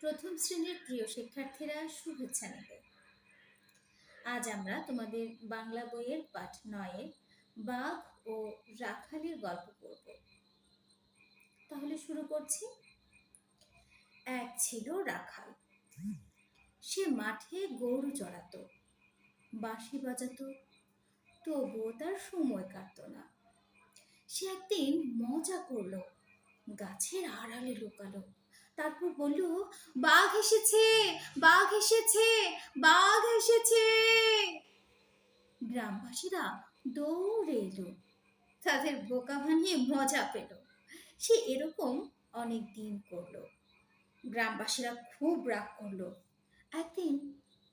প্রথম শ্রেণীর প্রিয় শিক্ষার্থীরা শুভেচ্ছা নেবে। আজ আমরা তোমাদের বাংলা বইয়ের পাঠ ৯ বাঘ ও রাখালের গল্প পড়ব। তাহলে শুরু করছি। এক ছিল রাখাল। সে মাঠে গরু চড়াতো, বাঁশি বাজাতো, তবুও তার সময় কাটতো না। সে একদিন মজা করলো, গাছের আড়ালে লুকালো। তারপর বলল, বাঘ এসেছে, বাঘ এসেছে, বাঘ এসেছে। গ্রামবাসীরা দৌড়ে এলো, তাদের বোকা বানিয়ে মজা পেল। সে এরকম অনেক দিন করলো। গ্রামবাসীরা খুব রাগ করলো। একদিন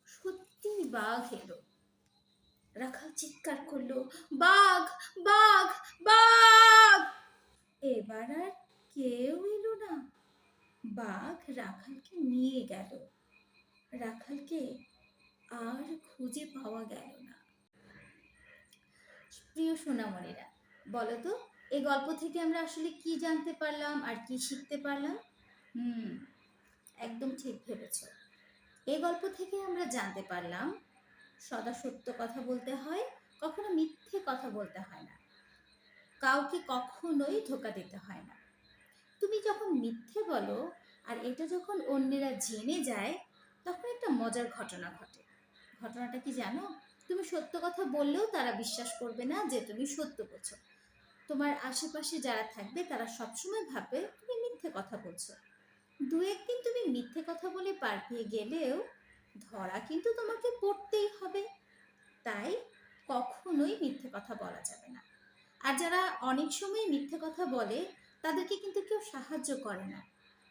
সত্যি বাঘ এলো। রাখাল চিৎকার করলো, বাঘ, বাঘ, বাঘ। এবার আর কেউ এলো না। বাঘ রাখালকে নিয়ে গেল। রাখালকে আর খুঁজে পাওয়া গেল না। প্রিয় সোনামণিরা, বলো তো এই গল্প থেকে আমরা আসলে কি জানতে পারলাম আর কি শিখতে পারলাম? একদম ঠিক ভেবেছ। এই গল্প থেকে আমরা জানতে পারলাম সদা সত্য কথা বলতে হয়, কখনো মিথ্যে কথা বলতে হয় না, কাউকে কখনোই ধোঁকা দিতে হয় না। তুমি যখন মিথ্যে বলো আর এটা যখন অন্যেরা জেনে যায়, তখন একটা মজার ঘটনা ঘটে। ঘটনাটা কি জানো? তুমি সত্য কথা বললেও তারা বিশ্বাস করবে না যে তুমি সত্য বলছো। তোমার আশেপাশে যারা থাকবে তারা সবসময় ভাববে তুমি মিথ্যে কথা বলছো। দু একদিন তুমি মিথ্যে কথা বলে পার পেয়ে গেলেও ধরা কিন্তু তোমাকে পড়তেই হবে। তাই কখনোই মিথ্যে কথা বলা যাবে না। আর যারা অনেক সময় মিথ্যে কথা বলে তাদেরকে কিন্তু কেউ সাহায্য করে না,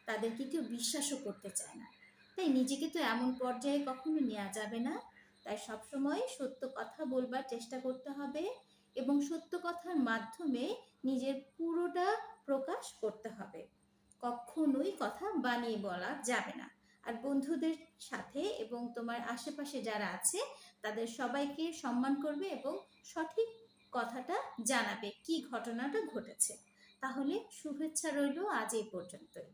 তাদেরকে কেউ বিশ্বাসও করতে চায় না। তাই নিজেকে তো এমন পর্যায়ে কখনো নেওয়া যাবে না। তাই সবসময় সত্য কথা বলবার চেষ্টা করতে হবে এবং সত্য কথার মাধ্যমে নিজের পুরোটা প্রকাশ করতে হবে। কখনোই কথা বানিয়ে বলা যাবে না। আর বন্ধুদের সাথে এবং তোমার আশেপাশে যারা আছে তাদের সবাইকে সম্মান করবে এবং সঠিক কথাটা জানাবে কি ঘটনাটা ঘটেছে। তাহলে শুভেচ্ছা রইল আজ এই পর্যন্তই।